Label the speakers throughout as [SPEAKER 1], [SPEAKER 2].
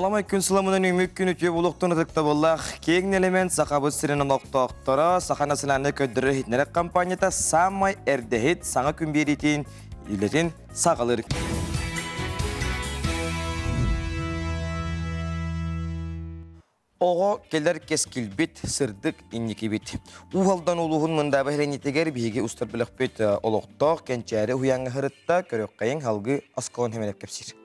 [SPEAKER 1] Аламай күн сыламынан үмік күн үтіе бұлықтың ұтықта болақ. Кейін элемент сақабыз сиренін оқтоқтора, сақана сыланы көддірі хитнерек компанията самай әрдехет саңа күн беретін үйлетін сағалыр. Оға келер кескілбет, сырдық, иннекі бет. Ухалдан улуғын мұндабы хеленетегер бейге ұстар білік бет олықтақ, кәнчәрі ұяңы ғырытта көрек қайын халғы асқалан хеменеп кепсір.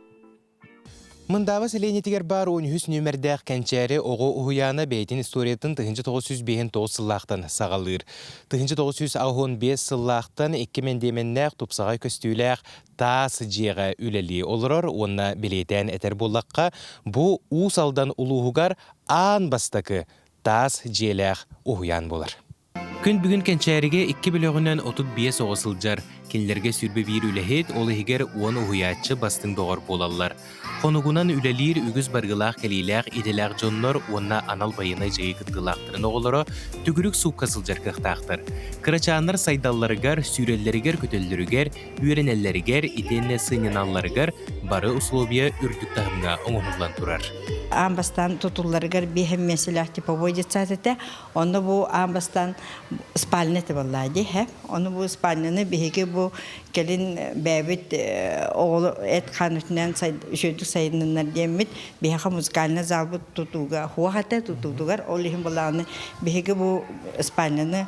[SPEAKER 2] Мындава селенетигер бар 13 нөмердәк кәнчәре оғы уяна бәйтін историятын 1909 сыллақтан сағалыр. 1915 сыллақтан 2 деменнәк тупсағай көстүйләк тас жеға үләли олырыр, онна білетән әтер болаққа бұ усалдан улуғығар ан бастакы тас желәк уян болар. Күн бүгін кәнчәреге 2 білігінен 35 оғысылжар. Кенлерге сүрбі бір үләхет, олы егер 10 ұхуятчы бастың доғыр болалар. Қонуғынан үләлер үгіз барғылақ кәлейләқ еделәқ жонлар онна анал байына жайы күтгілақтырын оғылары түгірік су қасылжар қықтақтыр. Қырачанлар сайдалларығар, сүйреллерігер көтелдерігер, үйренеллерігер, иденне сыйныналларығар бары условия үрдік тағымға оңымылан тұрар.
[SPEAKER 3] Амбастан tutullarıgar bir hem mesela tipovoy cetsatete onu bu ambastan spalneti vallahi hep onu bu spalneni bir bu gelin bebet oğlu et kanıtından şöyle sayınlar diyemit bir ha müzikalne zabıt tutuga huwa hatta tutugar olihim vallahi bir bu spalneni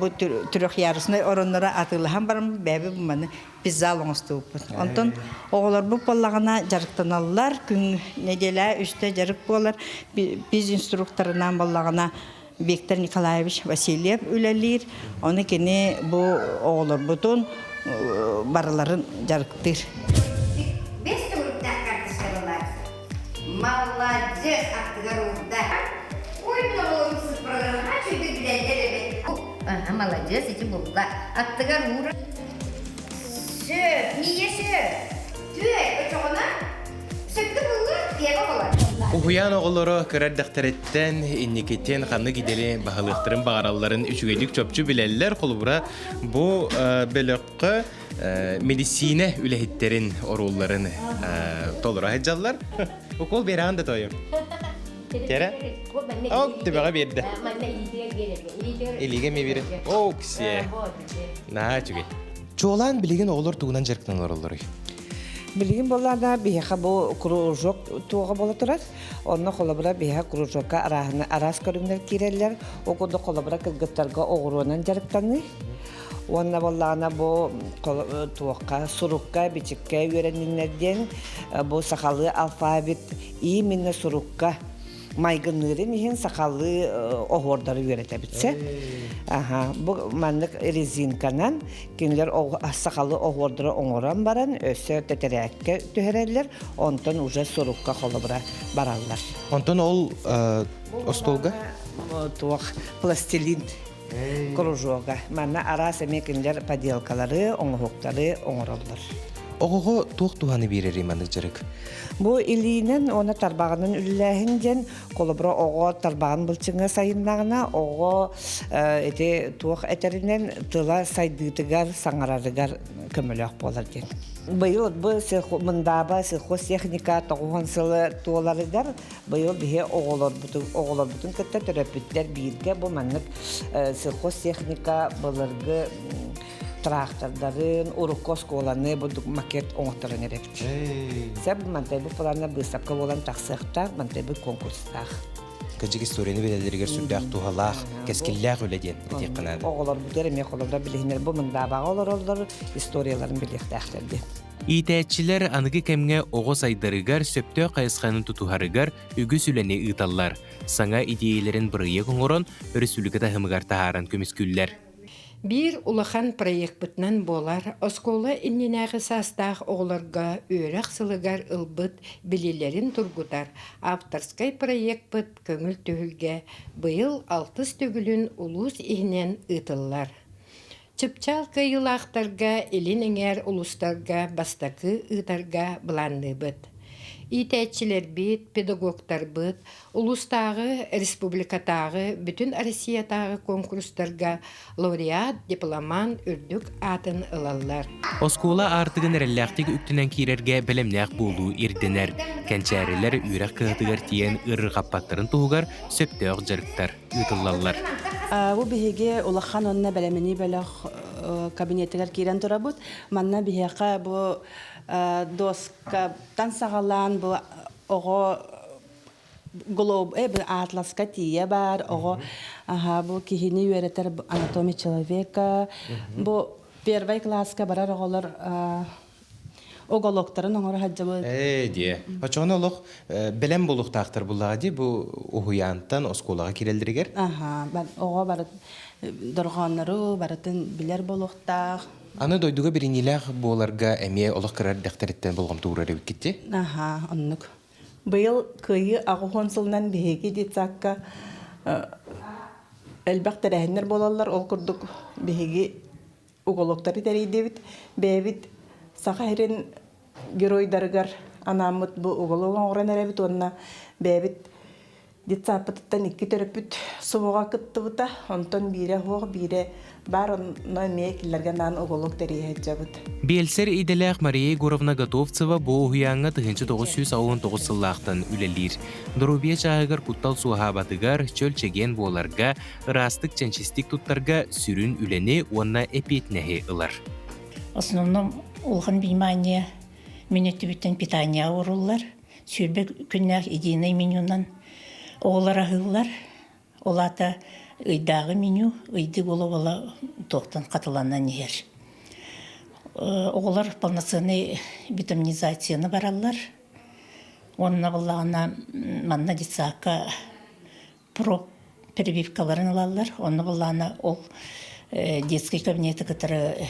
[SPEAKER 3] bu Türk yarısında oranlara atılhan barım bebe bu bana pizza olmuştu. Ondan oğullar bu pallağına jarıktan alırlar. Gün nedele üstte jarık bolar. Biz instruktöründen pallağına Viktor Nikolaevich Vasilyev ülelir. Onu kene bu oğullar bütün barıların jarıktır.
[SPEAKER 4] Без труда карточкалар. Молодец, Актыгаруда. Ой, много лучше программа, что ты глядели. Ага, молодец, эти булла. Актыгарура. Söp, niye söp? Tüy, öçoğuna söptü buldu, diye babalar.
[SPEAKER 2] Uhuyan oğulları kırardıqtırıtten, inniketten kanlı gideli bahalıqtırın bağıralların üçügedik çöpçü bileller kolubura bu bölükkü medisine ülehitlerin orullarını tolura hecallar. O kol beri anda toyum. Kere? Ok, tübeğe bir de. İlige mi biri? Ok, siye. Naha çüge. Çoğulan bilgin oğulur tuğunan jerkten orulları.
[SPEAKER 5] Bilgin bollarda biha bu krujok tuğa bola turar. Onna kolabra biha krujokka aras körünler kireller. O kodu kolabra kılgıtlarga oğrunan jerktanı. Onna bollana bu tuğa surukka biçikka öğreninlerden bu sakalı alfabet iyi minne surukka maygınların için sakalı oğurları öğretebitse. Aha, bu manlık rezinkanan kinler sakalı oğurları oğuran baran öse teterekke tühererler, ondan uca sorukka kolabra barallar.
[SPEAKER 2] Ondan ol ostolga?
[SPEAKER 5] Tuğ plastilin krujokka. Manna aras emekinler padelkaları, oğuhukları oğurallar.
[SPEAKER 2] Oğuğu tuğ-tuğanı birerim anıcırık.
[SPEAKER 5] Bu ilinen ona tarbağının üllehinden kolubra oğu tarbağın bılçınga sayınlarına oğu tuğ eterinden tıla saydıdıgar sanararıgar kömülük bolar den. Bıyıl bu mındaba silhos teknika toğuhan sılı tuğlarıgar bıyıl bihe oğular bütün kıtta terapitler birge bu manlık silhos teknika bılırgı traktörlerin, urukos kolanı bu maket oğutların erekti. Seb mantay bu plana bıstapka olan taksıqta, mantay bu konkurslar.
[SPEAKER 2] Kıcık istoriyini belirleriger sürdüğü tuğalaq, keskillaq öyle diyen etiqinadı.
[SPEAKER 5] Oğular bu derime kolabra bilihiner bu mındabağı olur, istoriyaların bilihtäqlerdi.
[SPEAKER 2] İtəççilər anıqı kəmgə oğu saydarıgar, söptö qayısqanın tutuharıgar, ügüs üləni ıtallar. Sana ideyelerin bırıya qoңорон, өрісülükata hımıgar taharan kömüsküller.
[SPEAKER 6] Bir улахан проектбытнан болар, оскола инненағы састақ оғыларға өрәқ сылығар ылбыт білелерін тұргутар. Авторскай проектбыт көңіл төгілге бұйыл 6 төгілін улус ихнен ытыллар. Чыпчал кайылақтарға, елін әңер улустарға, бастақы ытарға бұланды бұд. итәчилер бит, педагогтар бит, улустагы, республикатагы, бүтүн Россиятагы конкурстарга лауреат, дипломан, үрдүк атын ылаллар.
[SPEAKER 2] Оскула артыгын эрелләхтик үктүнен кирерге белемнәк булуу ирденер. Кәнчәреләр үрәк кыһытыгар тиен ырыр каппаттарын тугар сөптөк жарыктар ытыллаллар.
[SPEAKER 7] Бу биһиге улахан онна белемени белэх кабинетигер кирен турабыт. Манна биһига бу доска тансагалан бу ого глоб бу атласка тие бар ого бу кихини үеретер анатомия человека бу первый класска барар оголор оголоктарын оңор хаджабы.
[SPEAKER 2] Дие. Бачоны олох белем булук тактыр буллагы бу уянтан осколага кирелдиригер.
[SPEAKER 7] Бар ого бар дорганнары баратын билер болуктак.
[SPEAKER 2] Аны дойдуга биринилах боларга эме олох кырар дәхтәреттен болгом туурар биккетти.
[SPEAKER 7] Оннук.
[SPEAKER 8] Быйыл кыйы агыхонсылнан биһиги дитсакка элбәктәрәһеннәр болалар ол курдук биһиги уголоктары дәридебит бәбит сахайрен геройдаргар анамыт бу угологон оранарабит онна бәбит дитсапыттан икки төрөпүт субуга кыттыбыта онтон бире хог бире бар онна мекиллерге нан уголок дәриһәҗәбит.
[SPEAKER 2] Биелсер иделек Мария Егоровна Готовцева бу уянга 1999 сыллактан үлелир. Дорубия чагыгар куттал суахабатыгар чөл чеген боларга растык ченчистик туттарга сүрүн үлени онна эпетнеһи ылар.
[SPEAKER 9] В основном улхан внимание минутибиттен питания уруллар. Сүрбек күннәк единый менюнан олара хыллар. Олата ыйдагы меню ыйды боло тоқтан катыланан ер. Олар полноценный витаминизацияны бараллар. Онна буллагына манна дитсакка про прививкаларын алалар. Онна буллагына ол детский кабинеты кытары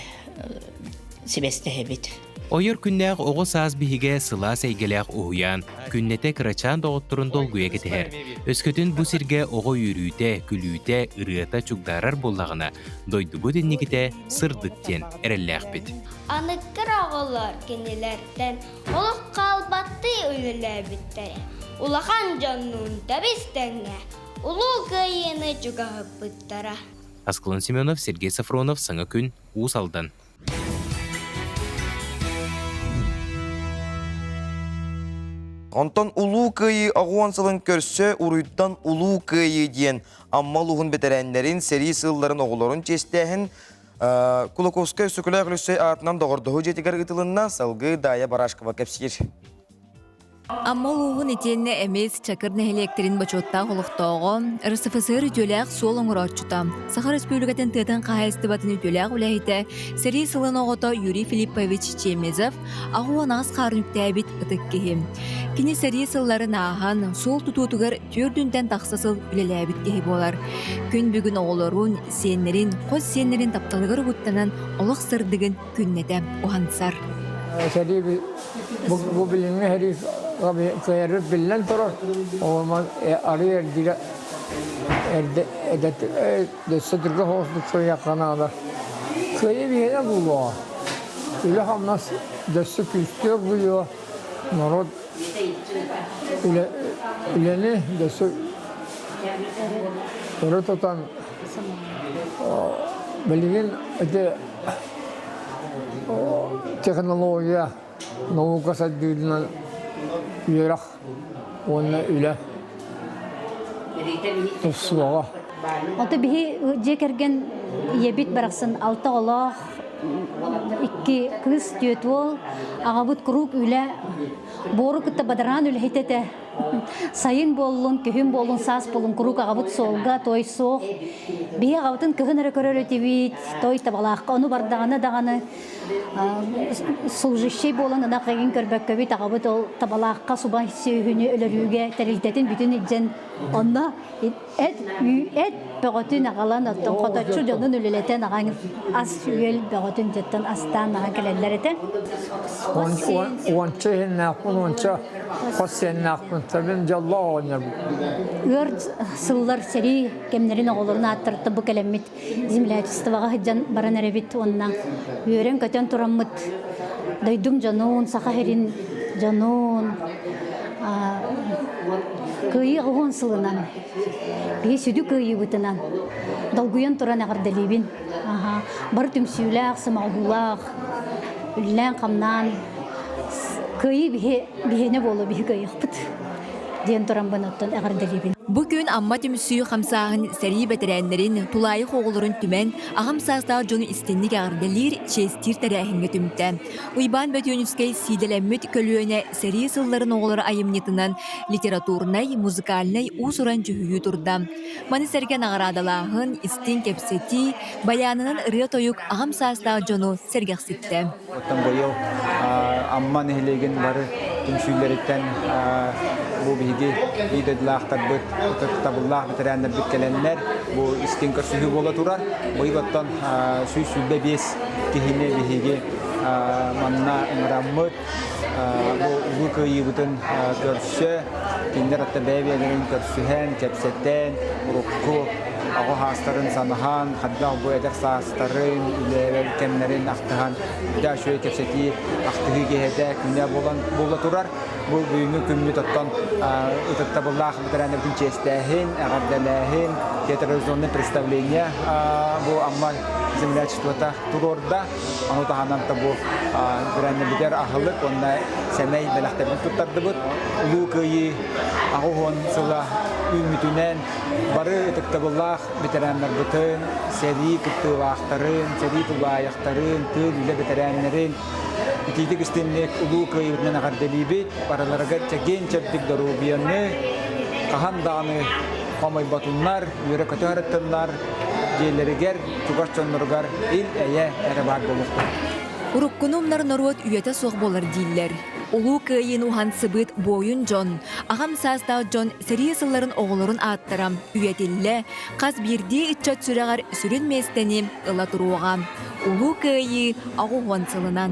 [SPEAKER 9] себестехебит.
[SPEAKER 2] Ойыр күннәк оғы саз биһиге сыла сәйгеләк уян, күннете крачан доғыттырын долгуя кетер. Өскөтін бұ сирге оғы үйрүйте, күлүйте, ырыата чугдарар боллағына, дойдугу деннегіте сырдыктен әрелләқ бет.
[SPEAKER 10] Аныққыр оғылар кенелерден олық қалбатты өлілер біттері. Улахан жанның табистенге, улу кайыны чугағып біттара.
[SPEAKER 2] Аскылын Семенов, Сергей Сафронов, Саңа күн, Усалдан.
[SPEAKER 1] Онтон улуу кыйы агуансылын көрсө уруйттан улуу кыйы диен аммалуғын бетерәнлерин сери сылларын оғыларын честәхін Кулаковская сөкілі әғілісі атынан доғырдығы жетігер ғытылынна салғы дая барашқыва кәпсир.
[SPEAKER 11] Аммалуғын етенне әмес чакырны электрин бачотта қолықтауғы РСФСР үтеләқ сол оңырачыта. Саха Республикатын тыйтын қағайысты батын үтеләқ үләйті сери сылын оғыта Юрий Филиппович Чемезов ағуан аз қарын үктәбіт ұтық кехім. Кені сери сылларын ағын сол тұтутығыр түрдүнден тақсасыл үлеләбіт кехі болар. Күн бүгін оғылырын, сенлерін, қос сенлерін тапталығыр ғыттанан олық сырдығын күннеті оғансар.
[SPEAKER 12] Bu bilinme herif kıyarıp bilinen toror. Olmaz arıyor dire de sıdırgı hoşluk köy yakanalar. Köyü bir yere buluyor. Öyle hamlas destek istiyor buluyor. Narod üleni destek öyle tutan bilgin öte teknolojiya nauka sadüdüne yürek ona üle tusuğa.
[SPEAKER 13] Ota bihi jekergen yebit bıraksın altı Allah iki kız tüyetol ağabut kuruk üle boru kıta badaran üle hitete sayın bolun köhün bolun sas bolun kuruk ağabut solga toy soğ bihi ağabutun köhün rekörör ötevit toy tabalaq onu bardağına служащий болан ана кайын көрбөккөбүт агабыт ол табалаакка субай сөйүнү өлөрүүгө терилтетин бүтүн иджен онна эт бөгөтүн агалан оттон коточу жонун өлөлетен аган ас үөл бөгөтүн жеттен астан ага келелерите
[SPEAKER 12] онча хеннакпын онча хоссеннакпын табин жаллооня
[SPEAKER 13] өр сыллар сери кемнерин оголорун аттырты бу келеммит землячествага хыджан баран эребит онна үйөрен көтөн тураммыт дойдум жануун сахахерин жануун кыйы оғын сылынан, бие сүді кыйы бұтынан, долгуян тұран ағырдалебін. Бар түмсүйләқ, сымағулақ, үллән қамнан, кыйы бihene болу бие кыйық бұт. Ден тұран бұнаттан ағырдалебін.
[SPEAKER 11] Бүгін амма түмсүй қамсағын сәрі бәтірәнлерін тулайы қоғылырын түмен ағам састағы жону істенник ағырдалыр честир тәрәхінге түмті. Уйбан бәтүйініскай сиделәммет көлуіне сәрі сылларын оғылары айымнетінен литературнай, музыкальнай усуран жүхүйі тұрда. Маны сәрген ағырадалағын істен кепсети, баянының ұры тойық ағам састағы жону сәргәқсетті.
[SPEAKER 14] Оттан бойыл амма нәхілеген бары түмсүйлеріттен bu bilgi videolar tabullar bitirenler bitkelenler bu istinker suyu bola turar bu yattan suyu sübbe bis kihine bilgi manna enramut bu köyü bütün görüşe kinder atta bebeğlerin görüşühen kepsetten rukku Ağa hastarın sanahan, hatta bu edek sahastarın, ileri kemlerin aktahan, bir daha şöyle kepseti aktığı gehede kümle bola turar. Bu büyüğünü kümlü tuttan utattabullах bitirenlerden çestehin, ağabdelehin, televizyonun представления bu amma землячествота турорда, аны таһанан та bu bitirenler biter ahılık, onunla semey belakterini tuttardı bu. Ulu köyü, ağuhon sıla ümitünen, barı utattabullах bitirenler bütün, seri kıttıvaqtarın, seri tulayaqtarın, tüyle bitirenlerin, İtidik istinlik ulu köyünden ağardalibit, paralarga çekin çeptik darubiyanı, kahan dağını kamay batunlar, yürek atıharatınlar, jeyleriger, çukaşçonlargar il eye erebar boluktu.
[SPEAKER 11] Urukkunumlar norot üyete soğ bolar diller. Ulu köyün uhan sıbıt boyun jon, ağam sasta jon seri sılların oğulların attıram, üyetille, qaz birdi itçat süreğar sürün mesteni ıla turuğam. Ulu köyü ağuğun sılınan.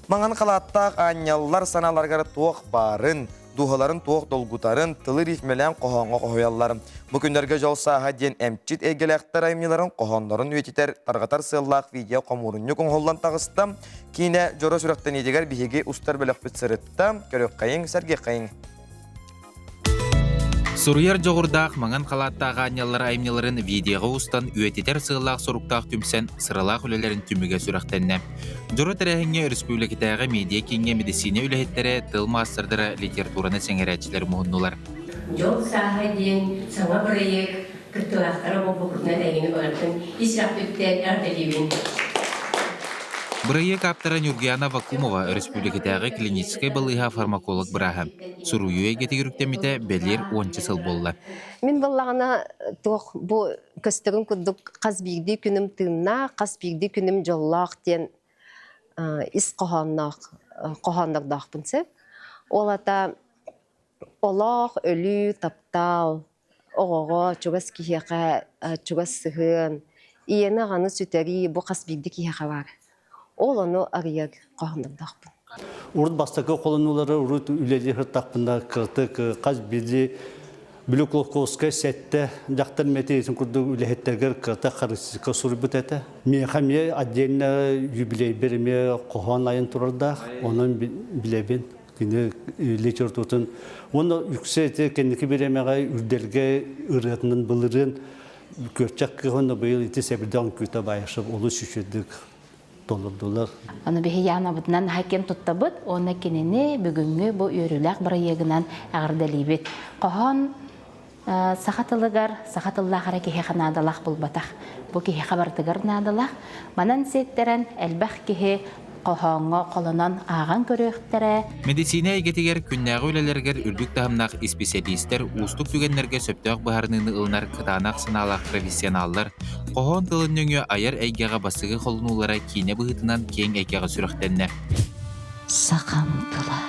[SPEAKER 1] Маңан қалаттақ аняллар саналарғары тоқ барын, дуғаларын тоқ долгутарын, тылы рифмелен қоғанға қойалларын. Бүкіндерге жол саға ден әмчит әгеләқтар аймеларын қоғандарын өйтетер тарғатар сыллақ видео қомурынны көңілден тағысты. Кейіне жора сүректен едегер бігеге ұстар бөлік бүтсірітті, көрек қайын, сәрге қайын.
[SPEAKER 15] Суруяр жоғырдақ маңан қалаттағы анялар аймеларын видеоға ұстан өйтетер сығылақ соруқтақ түмсен сырылақ үлелерін түміге сүрақтенне. Жора тәрәхінге республикатағы медиа кеңге медицина үләхеттері тыл мастырдыры литератураны сәңерәтчілер мұғыннулар.
[SPEAKER 16] Жол саға дейін саңа бұрайық күрттілақтары бұл бұқырынан әйіні олардың исрақ бүттен әрделейбін.
[SPEAKER 15] Бұрайы каптара Нюргияна Вакумова республикатағы клиническай балыға фармаколог бұраға. Суруюе кетігіріктеміде бәлер 10 сыл болды.
[SPEAKER 17] Мен балағына тоқ бұл көстігін күрдік қазбегді күнім тыңна, қазбегді күнім жоллақ ден іс қоғандақ бұнсы. Ол ата олақ, өлі, таптал, оғыға, чуғас кейеға, чуғас сығын, иені ғаны сүтәрі бұл қазбегді кейеға бар. Ол оны арияг қоғандақ.
[SPEAKER 18] Урд бастакы қолынулары урд үлелі хыртақпында кыртық қаз беді бүліклоққоска сәтті жақтар мәтейсін күрді үләхеттергер кыртық қарысызға сұрбыт әті. Мейхаме отдельно юбилей беріме қоған айын тұрардақ, оның білебен күні литературтын. Оны үксеті кәндікі беремеға үрдерге ұрғатының бұлырын көрчақ кығыны бұйыл еті сәбірден күті байышып олы шүшедік.
[SPEAKER 19] Оны бихи яна бұтынан хакен тұттабыт, оны кенені бүгінгі бұл үйріләк бір егінен әғірдәлейбет. Қоған сақатыллағара кеге қанадалақ бұл батақ. Бұл кеге қабартығыр надалақ. Манан сеттерін әлбәқ кеге қоғанға қолынан аған көріқтірі.
[SPEAKER 15] Медицина егетігер күннәғы өлелергер үрдік тағымнақ специалистер ұстық түгенлерге сөптіғ бағарныңы ұлнар қытанақ сыналақ профессионалдар қоған тылынныңы айар әйгеға басығы қолынулары кейіне бұғытынан кең әйгеға сүріқтенне.
[SPEAKER 20] Сақам тұла,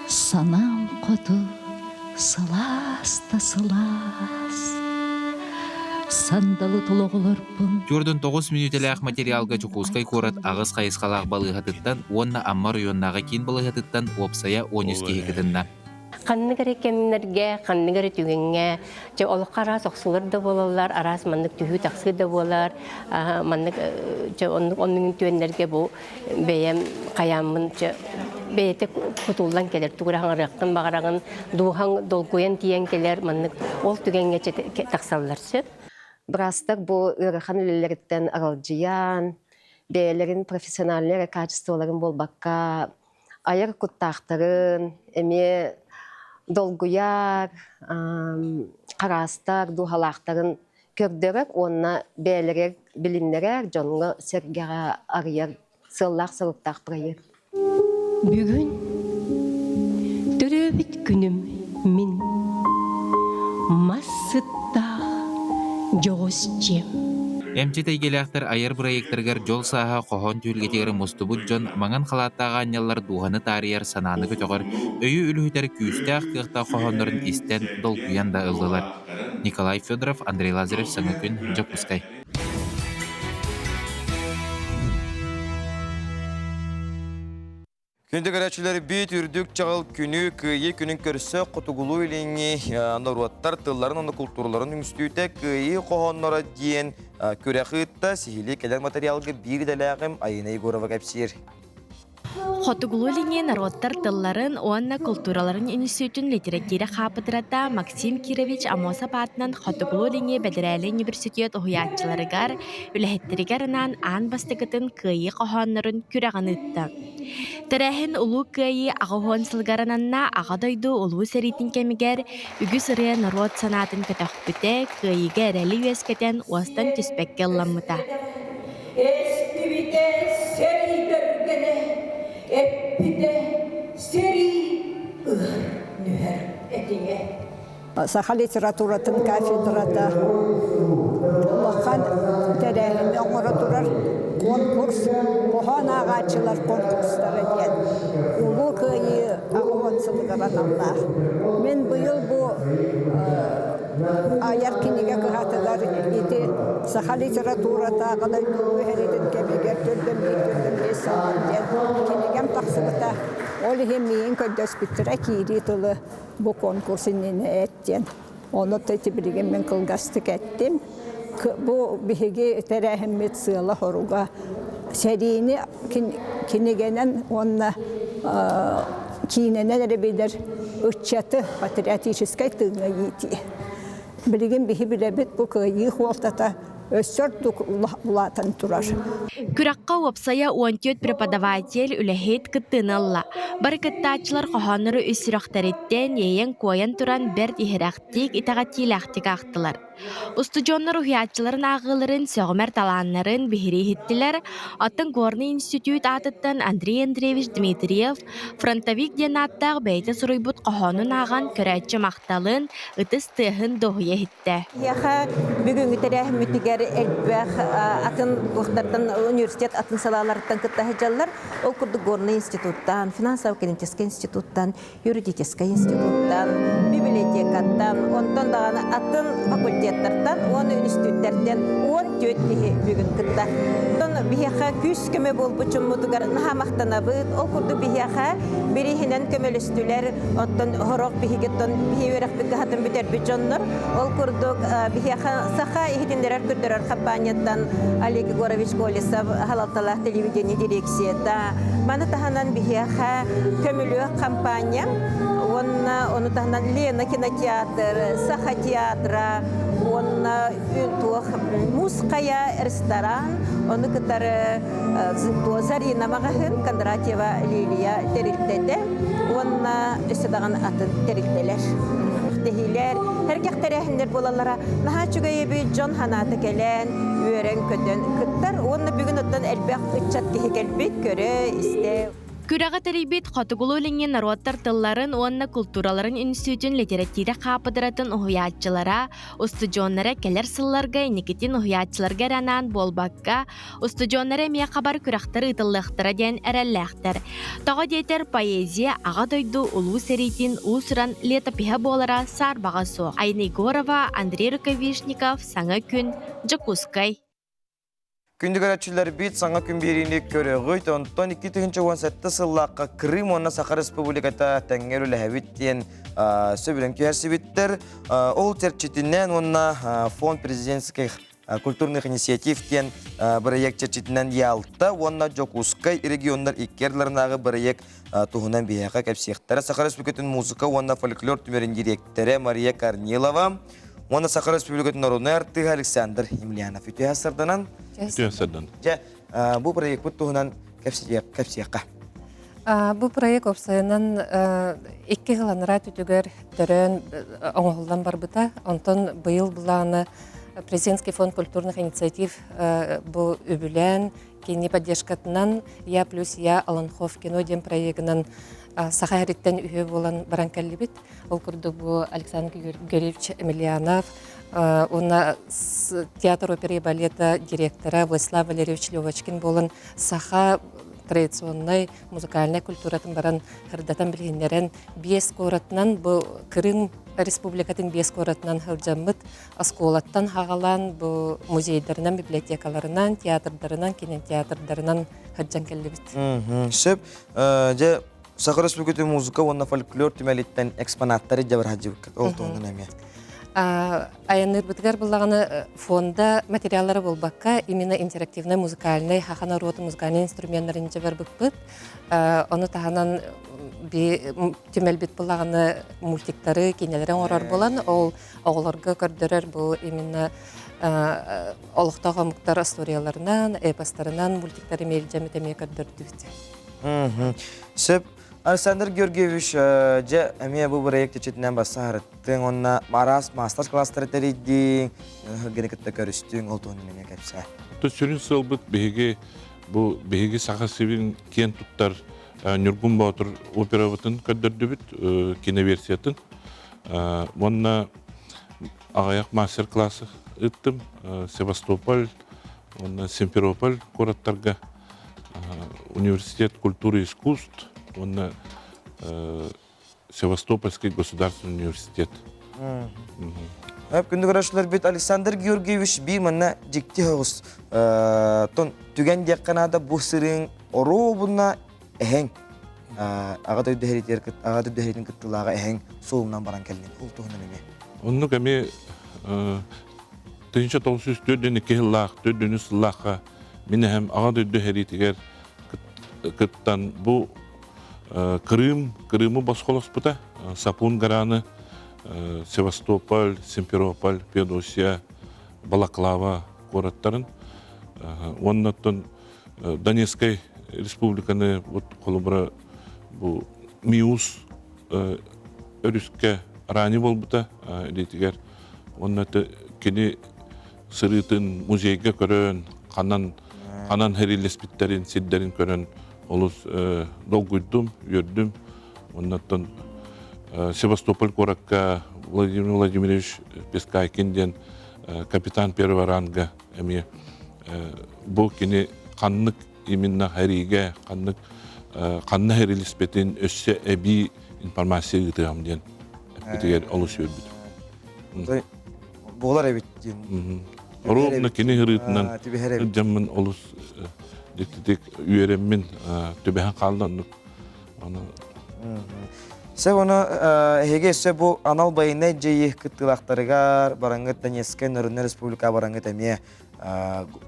[SPEAKER 20] санам қоты, сылас-та сылас. Сандалы тұлығылырпын.
[SPEAKER 15] Түрдің 9 минутеләқ материалға чүкускай көрат ағыз қайысқалақ балығатыттан, онна аммар үйоннаға кен балығатыттан опсая 13 кейекітінна.
[SPEAKER 16] Қанныгары кемнерге, қанныгары түгенге, же олыққа арас оқсылар да болалар, арас маннык түхі тақсы да болар, маннык же оның түгенлерге бұл бейем қаямын, же бейте құтулдан келер, түгірағын раққын бағарағын, дуған долгуен тиен келер, маннык ол түгенге тақсалар сөп.
[SPEAKER 17] Бірастық бұл ұрыған үлелерден аралжиян, бейлерін профессионаллері качестволарын болбаққа, айыр құттақтарын, әме долгуяр, қарастар, дұғалақтарын көрдіріп, онына бәлірер, білінлерер, жоңғы сергеға арыяр, сыллақ сылықтақ бірайыр.
[SPEAKER 16] Бүгін түрөбіт күнім min массыттақ жоғыз жем.
[SPEAKER 15] Эмчетей келяқтар айыр проекттергер жол саха қохон түйілгетегері мұстыбыт жон маңан қалаттаға анялар дуғаны тарияр сананы көтіғыр өйі үліхітер күйістәқ қиықта қохонларын истен долгуян да ылдылар. Николай Федоров, Андрей Лазарев, Саңы күн, Жапускай.
[SPEAKER 1] Күнді көрәтшілері бейт үрдік чағыл күні күйе күнін көрісі құтығылу еліңі андаруаттар тылларын, аны культураларын үңістүйті күйе қоғанлары дейін көрәқытта сихили кәлер материалғы бір дәләғім айынай көрігі кәпсер.
[SPEAKER 21] Хотугулу линии народтар тылларын оанна культураларын институтын литература хапыдырата Максим Кирович Амоса патынан Хотугулу линии Бәдірәлі университет оғуятчыларыгар үләхеттерігерінан аан бастығытын күйі қоханларын күрәғын үтті. Тәрәхін ұлу күйі ағухон сылғарананна ағадойду ұлу сәритін кемігер үгі сыры народ санатын көтіқ бүте күйіге әрәлі өскетен уастан түспәкке ламмыта.
[SPEAKER 22] Саха литературатын кафедрада бақан тәрәхін оңыры тұрар конкурс, қоған ағачылар конкурстары ден. Улу күйі ағуан сылғаранамда. Мен бұйыл бұл аяр кенеге кығатыдар еті саха литературата ағалай көңі әретін кәбегер түрдім бес салған ден. Кенегем тақсыбыта ол емейін көддөс біттіра кейді тұлы бұл конкурсынені әттен. Оны тәйті білген мен қылғастық әттім. Бұл бігі тәрәхімет сыйлы хоруға сәрейіні кенегенен онына кейіненен әребедер үтчаты патриотическай тыңа еті. Білген бігі білебет бұл күйі қолтата өссөрдік ұлатын тұрар.
[SPEAKER 21] Күраққа опсая 14 преподаватель үләхет кыттыналла. Бар кыттачылар қоханыры үсірақтареттен ейен қойын тұран бәрд ихирақтик итағатилақтик ақтылар. Устуджоннар ұхиятчыларын ағыларын сөғімер таланларын бігірі хеттілер. Атын Горный институт атыттан Андрей Андреевич Дмитриев фронтовик денаттағы бәйті сұройбұт қоханын аған көрәтші мақталын ұтыс тұғын доғыя хетті.
[SPEAKER 23] Бүгінгі тәрәхіметтігер әлбәқ атын ұқтардан университет атын салалардан күттәхі жаллар, ол күрді Горный институттан, финансово-экономический институттан, юридический институттан, библиотекаттан, онтан дағаны атын факультеттардан, оны институттерден, он төттігі бүгін күтті. Онтан бияқа күз көмі бол бұчын мұтығар наға мақтанабыд, ол күрді бияқа бірігінен көмелістілер, онтан ғырық бігігеттен бігі өрек бігі хатын бітер бүчіннір, ол күрдік бияқа сақа ихтіндерер күрдірер компанияттан Олег Егорович Колесов, халалталақ телевидение дирекцияда. Маны тағанан бияқа көмілі компания, оны тағанан Лена кинотеатр, Саха театра, онна музыкая ресторан, оны кытары Зарина Магахын, Кондратьева Лилия терилтеде, онна өсідаған атын терилтелер. Дехилер, herkek terehindер болалара, наха чугайы Джон Ханаты келен, үйерен көтен кыттар, оны бүгін оттан әлбәқ үтчат кеге келбет көрі, істе.
[SPEAKER 21] Күрәға тәрейбет Хотугулу линии народтар тылларын онна культураларын институтын литература қапыдыратын ұхуятчылара, устудионнара келер сылларға Никитин ұхуятчыларға ранан болбаққа, устудионнара мия қабар күрәқтар ұтылықтыра ден әрәлләқтір. Тоға дейтер поэзия аға дойду ұлу сәрейтін ұсыран летопиха болара сар бағасу. Айна Егорова, Андрей Рукавишников, Саңа күн, Жакускай.
[SPEAKER 1] Күндігәрәтчілер бит саңа күмберіне көрігіт, онтон 2017 сыллаққа Крым, онна Саха Республиката тәңгер үләхәбіттен сөбілен күйәрсі біттір. Ол терчетінен онна фонд президентских культурных инициативтен проект черчетінен ялта, онна Жокускай региондар иккерлернағы проект туғынан бияға кәпсияқтары. Саха Республикатын музыка, онна фольклор түмерін директоры Мария Корнилова, онна Саха Республикатын народный артығы Александр Емельянов. Үті асырданан? Бұл проект бұт туғынан кәпсияққа?
[SPEAKER 3] Бұл проект опсайынан 2 ғыланыра түтігер түрін оңғылдан бар бұта. Онтон бұйыл бұлағаны Президентский фонд культурных инициатив бұл үбілен, кені поддержкатынан «Я плюс Я Аланхов кино» дем проектінен Саха әріттен үйе болан баран кәлі Ол күрді бұл Александр Георгиевич Емельянов, оны театр оперы и балета директора Владислав Валерьевич Левочкин болын Саха традиционный музыкальный культуратын баран хырдатан білгенлерін бес коратынан бұл Крым Республикатын бес коратынан хылжамыт асколаттан хағалан бұл музейдерінен, библиотекаларынан, театрдарынан, кинотеатрдарынан хыржан кәлі бит.
[SPEAKER 1] Сөп, Саха Республикатын музыка, онна фольклор түмәлеттен экспонаттары жабыр хаджыбык. Ол тоңын әме.
[SPEAKER 3] Аяныр бітгер бұлағаны фонда материалары болбаққа именно интерактивный музыкальный хахана роты музыкальный инструментларын жабар бұқпыт. Оны тағанан түмәл бит бұлағаны мультиктары, кенелерін орар болан, ол оғыларға көрдірер бұл именно олықтағы мұқтар историяларынан, эпостарынан мультиктары мейлжәмі көрдірді.
[SPEAKER 1] Сөп, Александр Георгиевич, әме бұл проекті четінен баса арыттың, онна марас мастер-кластары тәрейдің, генекетті көрістің, ол тоғын неме кәпсі.
[SPEAKER 4] Төсірін сыл бұд бейге Саха Севин кен тұттар Нүргүн Баутыр опера бұтын көддірді бүт, кене версиятын. Онна ағаяқ мастер-классы үттім, Севастополь, Симферополь қораттарға, университет культуры и искусств, он Севастопольский государственный университет.
[SPEAKER 1] Күнді көрәшілер бет Александр Георгиевич бейманна жекте ғыз. Түген декқанада бұл сырың ору бұнна әхең. Ағады өйдігеретін күттілаға әхең соғымнан баран кәлінен. Ол тұғынан әме.
[SPEAKER 4] Оны кәме түйінші толсыз төдені кеғылақ, төдені сылаққа мен әхем ағады өйдігеретігер күттан бұл Крымы басқолас бұта, Сапун Гараны, Севастополь, Симферополь, Феодосия, Балаклава қораттарын. Оннаттан Донецкай республиканы қолыбыра Миус өріске раны бол бұта, дейтігер. Оннаты кені сырытын музейге көрін, қанан хәрелеспіттерін, седдерін көрін, олыс долгуйдум, йөрдüm. Оннаттан Севастополь коракка Владимир Владимирович Пескайкинден капитан первого ранга әме бұл кені қаннық именно хариге, қанны хәрелеспетін өссе әбі информация ғытығамден әппетігер олыс йөрдüm.
[SPEAKER 1] Бұғылар әбеттен?
[SPEAKER 4] Ровно кені ғырытынан жамын олыс Дектетек үйереммен төбехан қалданып.
[SPEAKER 1] Сәп оны әйге сөп бұл анал байына жайы күттілақтарығар, бараңғыт Донецкай Нұрынны Республика бараңғыт әме,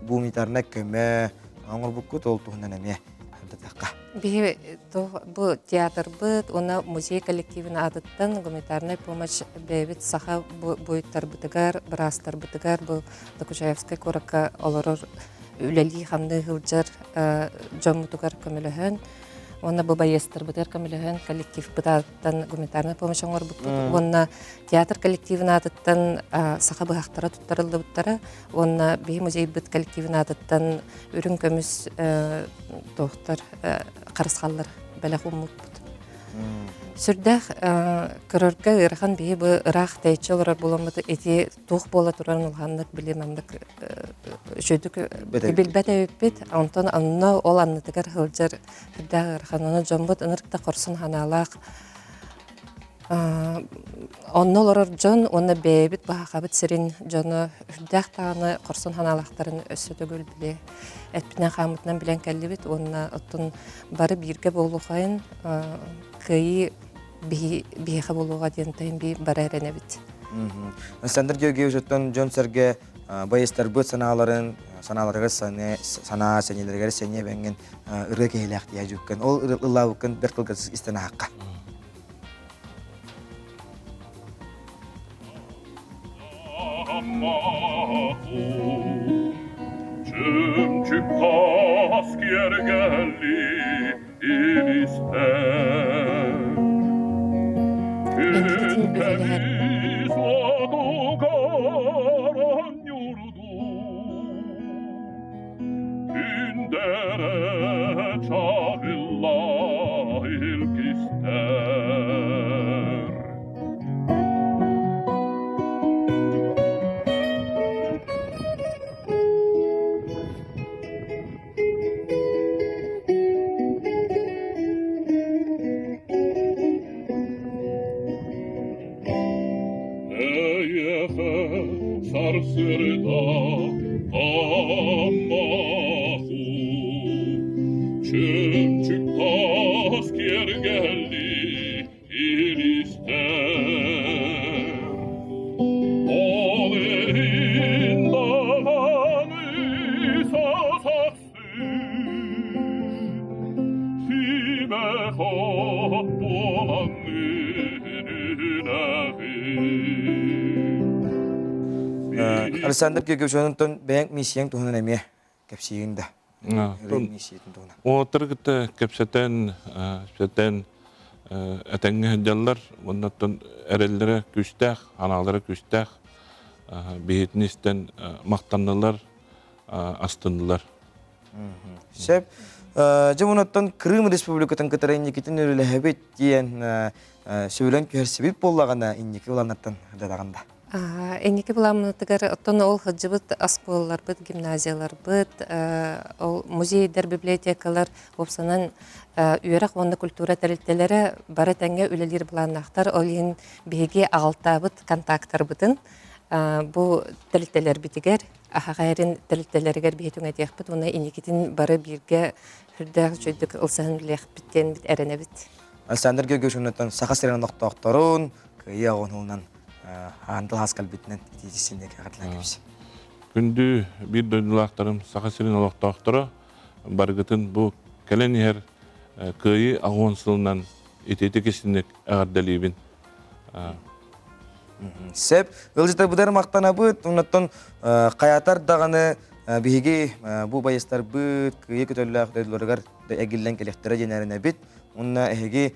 [SPEAKER 1] гуманитарына көмі, аңыр бұл күт ол тұғынан әме.
[SPEAKER 3] Бұл театр бұд, оны музей коллективін адыттан гуманитарная помощь бәйбіт Саха бойыттар бұтығар, бірастар бұтығар, бұл Докучаевскай коракка оларыр үләли хамны ғылжар жомутугар көміліхін. Онна бұл байестер бұтыр көміліхін коллектив бұтаттан гуманитарная помощь оңыр бұтты. Онна театр коллективін адыттан Саха бұғақтара тұттарылды бұттара. Онна бей музей бұт коллективін адыттан үрін көміз тоқтар қарысқалар бәлі құмылт бұт. Сүрдәқ көріргі ұрған бейі бұл ұрақ тәйчі олар боламыды әте тоқ бола тұран ұлғандық білемамдық жөдік білбәт әуіппет, онтан анына ол аннытығар ғылжар сүрдәқ ұрған оны жомбыд ұнырықта қорсын ханалақ Онно олорор жон, онна бэбит бахабыт сирин жону үрдәк тағаны корсон ханалақтарын өссөтөгөл биле. Әтпінен қамытынан білен кәлібіт, онна оттун бары бирге болуғайын кыйы бейхе болуға дентайын бей бары әренебіт.
[SPEAKER 1] Сәндір кеуге өжеттен жон сәрге байыстар бұт саналарығы сана сәнелерге сәне бәнген ұры кейләқ дия жүккен. Ол ұрылау үккен бір қылғысыз істені хаққа.
[SPEAKER 5] Çümçük asker geldi ilister. Ülkemiz oldu karan yurdu. Gündere çağırlar ilk ister. Sarsırda ammahu Çömçük asker geldi ilister Ol elinden sasaksın Sime hat dolan
[SPEAKER 1] Alexander kege şonundan bank misiyang tuhunan emi kapsiyinde.
[SPEAKER 4] O tırgıta kapseten etenge jallar ondan erellere küstah, analara küstah, bihitnisten maktanlılar, astınlılar.
[SPEAKER 1] Sep, jamunattan Kırım Respublikatan kıtarayın kitin öyle hebet diyen söylen ki her sebep bollagana indiki olanlardan dadaganda.
[SPEAKER 3] Энеке буламытыгар оттон ол хыджыбыт асколалар быт, гимназиялар быт, ол музейдер, библиотекалар опсанан үйрак онда культура тәрелтелері бары тәңге үлелер буланнақтар, ол ен беге ағалтабыт контакттар бытын. Бу тәрелтелер битигер, ахағайрын тәрелтелергер бейтуң әтеқ быт, оны энекетін бары бирге хүрдәқ жөйдік ылсағын білеқ біттен бит әріне бит.
[SPEAKER 1] Александр Георгиевичтен сақасырын оқтақтарын, күйе оғынылынан андыл хаскал битнен итисиндеги катлангыбыз.
[SPEAKER 4] Күндү бир дойдулактарым сакасырын олоктоктора баргытын бу келенер кыйы агонсылынан итети кесиндек агардалибин.
[SPEAKER 1] Сеп ылжыта будар мактана быт, оннотон каятар даганы биги бу байыстар быт, кыйы көтөллөк дойдуларгар эгилден келектере женерине бит. Онна эһиги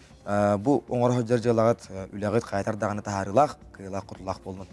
[SPEAKER 1] бу оңор ходжар жылагат үлөгөт кайтар даганы таарылак, кыйлак курулак болдун.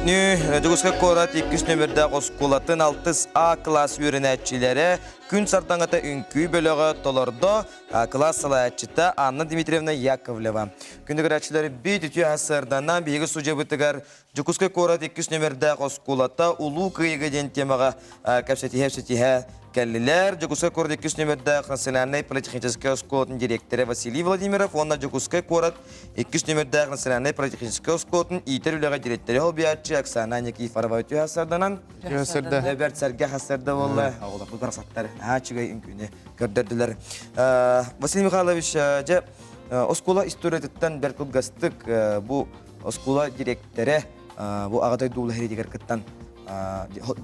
[SPEAKER 1] Бүкнү Жогуска Корат 2 нөмірді оскулатын 6А класс үйренәтчілері күн сартаңыта үнкүй бөлігі толордо класс салаятчыта Анна Дмитриевна Яковлева. Күндігір әтчілері бейт үті асырдана бейгі сұжа бұтығар Жогуска Корат 2 нөмірді оскулата улу күйігі ден темаға кәпсетихе Кәлілер, Жогуска Корат 2 нөмірді Национальный политехнический осколатын директоры Василий Владимиров, онна Жогуска Корат 2 нөмірді Национальный политехнический осколатын итер үліға директоры Холбиятчы Оксана Никифорова өті асырданан. Ләбәрт сәрге асырды болы. Бұл барасаттар ачыға үнкүйіне көрдірділер. Василий Михайлович, оскола историятыттан бәркіл ғастық бұл оскола директоры бұл ағадай дұлы хередегер кіттан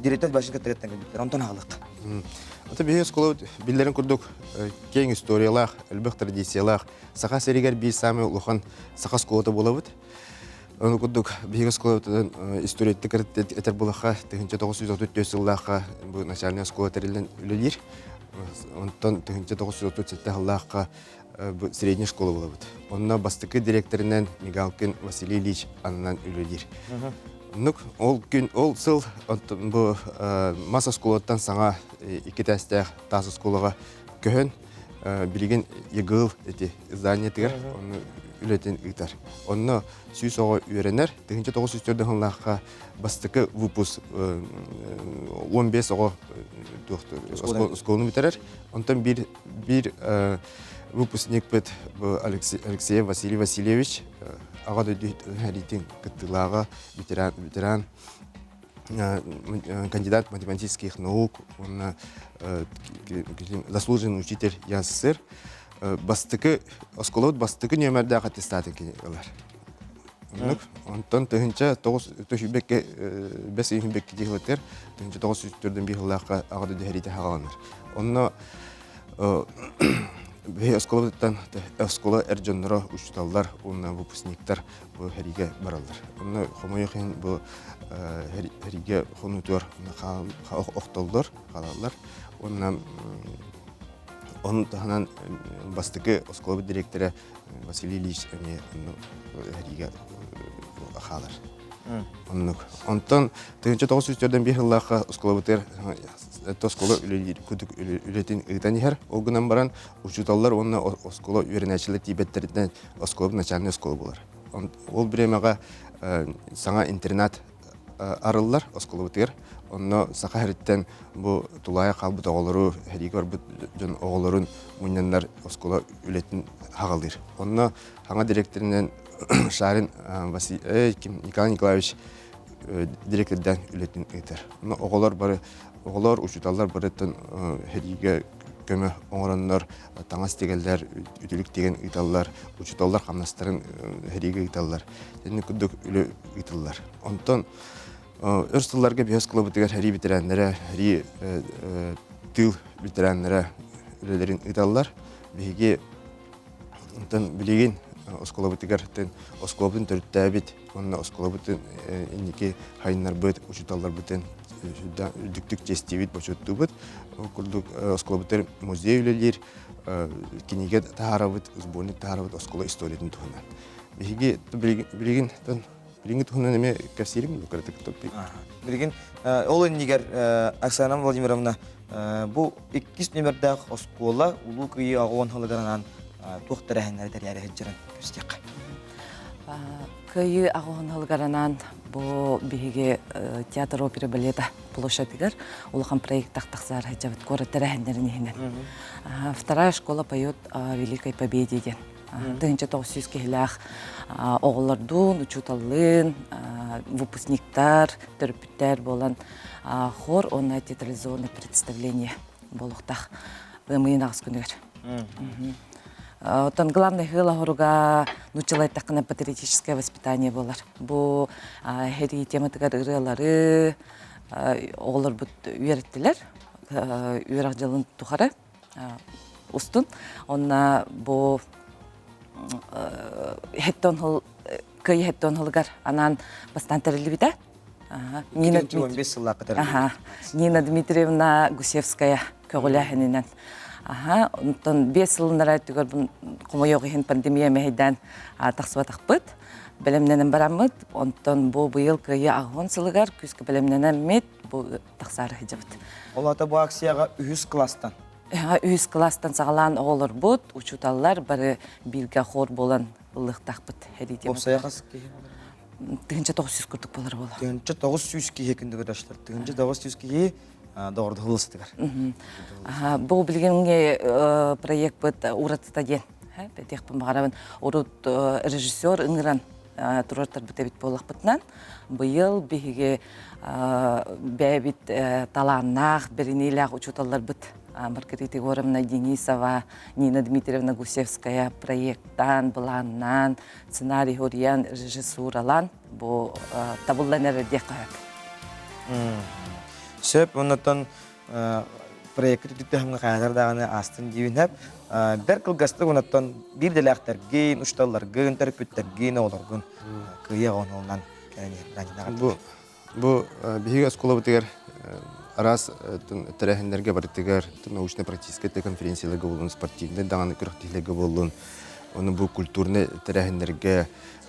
[SPEAKER 1] директор башын кіттіреттен көлдіктер. Онтан ағылық.
[SPEAKER 6] Это бе школа биллерин курдук кең историялах, элбек традициялах, саха серигер би самый улухан саха школата болабыт. Оны курдук бе школа историятты кертет этер булаха 1934 жыллахка бу начальная школа терилен үлелер. Онтан 1937 жыллахка бу средняя школа болабыт. Онна бастыкы директорынан Мигалкин Василий Ильич аннан үлелер. Нүк ол күн ол сыл бу маса школаттан саңа ике тәстәк тасы школага көхөн билеген егыл эти здание тигер оны үлетен итар. Онны сүй сого үйренер 1904 жылларга бастыкы выпуск 15 сого школаны битерер. Онтан бир выпускник бит Алексей Василий Васильевич ағады хәритин кыттылаға ветеран кандидат математических наук, он заслуженный учитель ЯССР. Бастыкы осколот бастыкы нөмердә аттестаты киләләр. Онтан төгенчә 9 бес бекке дигәләр 1904 елларга ағады хәрите хагаланыр. Онны Оскола эрджоннора учталлар, онна выпускниктар бу хәриге баралар. Онна хомойхен бу хәриге хонутор охталдар, халалар. Онна танан бастыгы Оскола директоры Василий Ильич хәриге халар. Онтан 1904 елларга Оскола Тоскола үлетин ыйтанихер, олгынан баран учуталлар онна оскола үйренәчілі тибеттерден оскола начальный оскола болар. Ол біремеға саңа интернат арыллар оскола бұтығыр. Онна сақа әріттен бұл тулая қалбыт оғылыру, әрігер бұт жон оғылырын мұнянлар оскола үлетін хағалдыр. Онна хаңа директоринен Шарин Николай Николаевич директордан үлетін ыйтар. Оғылар бары Оғылар, учуталар барыттан хәриге көмі оңыранлар, таңас дегелдер, үтілік деген ұйталар, учуталар қамнастарын хәриге ұйталар. Және күдік үлі ұйталар. Онтан өрстыларға бейескіла бұтығар хәри бітірәнлері, хәри тыл бітірәнлері үлелерін ұйталар. Бейге білеген оскола бұтығар оскола бұтын түрітті әбет, онына оскола бұтын енеке хайынлар бұт, учуталар бұтын дүктік жестевит бочотту бұд. Күрдік оскола бұтыр музей үлелер, кенеге тағарабыд, сборник тағарабыд оскола историятын тұхынан. Білеген тұхынан әме кәпсерім бұқыраты күтіп?
[SPEAKER 1] Білеген, ол өнігер Оксана Владимировна, бұл 2 нөмірдәқ оскола ұлу күйі ағуан халыдарынан тоқтары әңгәрі тәрі әжірін көстек.
[SPEAKER 7] Күйі ағуан халыдарынан бұл бігі театр опера балета площадьгар улахан проект тақтақсар хәжабыт көрі әңгәрін. Вторая школа поет о Великой Победе ден. 1900 кехлях оғылардың, учуталын, выпускниктар, төрпіттер болан хор, онна театрализованное представление болуқтақ. Бұмайын ағыз күнігер. Отан главный хыла хоруга нучалайтақына патриотическое воспитание болар. Бу хери тематыгар ырылары оғылар бұд үйереттілер, үйерақ жылын тұхары ұстын. Онна бу көй хеттон хылгар анан бастан тәрілі біді. Нина Дмитриевна Гусевская көгілі әхінінен. Онтон 5 жылындар айтығыр бұн құмайоғы хен пандемия мәйдан тақсыва тақпыд. белемненен барамыт, онтон бу быйыл кыйы агон сылыгар күскө белемненен мет бу таксары хижабыт.
[SPEAKER 1] Ол ата бу акцияга 100 класстан.
[SPEAKER 7] 100 класстан сагалан оголор бут, учуталлар бары бирге хор болан ылыктакпыт херидем.
[SPEAKER 1] Опсая кас ки.
[SPEAKER 7] Тыгынча 900 күрдүк болар бола.
[SPEAKER 1] Тыгынча 900 ки хекиндиги дашлар. Тыгынча 900 ки doğru hılыстыгар.
[SPEAKER 7] Бу билгенге проект бит уратта ден. Бетек бумагарабын урут режиссер ыңгыран турартар бит болакпытнан. Быйыл биге бәбит таланнах беринилах учуталлар бит. Маргарита Егоровна Денисова, Нина Дмитриевна Гусевская проекттан, буланнан, сценарий хориян, режиссуралан, бу табылланер декаят.
[SPEAKER 1] Сөп, оннотон проекты түттіхімгі қағырдағыны астын дейініп, бір қылғасты оннотон бір дәләқтәрген, ұшталарғын, тәрпеттерген оларғын күйе ғонуынан кәнерден.
[SPEAKER 6] Бұл бейгі оскола бұтығар арас тәрәхіндерге барытығар, научно-практический конференциялығы болуын, спортивный дағаны күріқтілігі болуын, оның бұл культурный тәрәхіндерге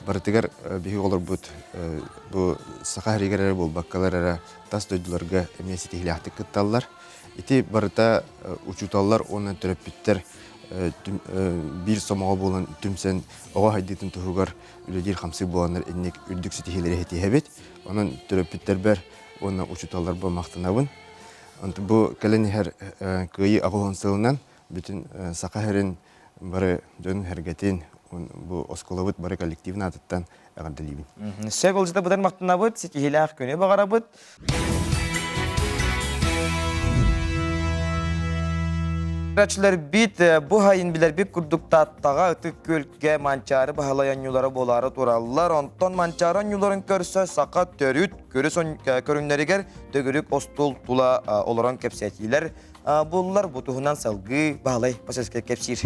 [SPEAKER 6] барытығар бейгі олар бұд бұл сақа әрегерері бол, баққалар тас дөйділерге әмесі тегілі кытталар. Ити барыта учуталлар оны төрөппіттер bir somağa bolan tümsen oğa haydetин tuhugar ülüdür hamsi bolanlar ennek üldükse tihilere hetihebet. Onun töröpütler ber, ona uçutallar bu maqtanabın. Bu kaleni her kıyı ağılansılından bütün sakaherin barı dön hergetin bu oskolavut barı kollektivin atıttan ağadalibin.
[SPEAKER 1] Sevgilcide budan maqtanabıt, setihile ağ köne bağarabıt. Raçlar bit bu hayın biler bir kurdukta tağa ıtık kölge mançarı bahalayan yuları boları turallar. Onton mançaran yuların körse sakat törüt, körünleriger dögürük ostul tula olaran kepsetiler. Bunlar butuğundan salgı bahalay paseske kepsir.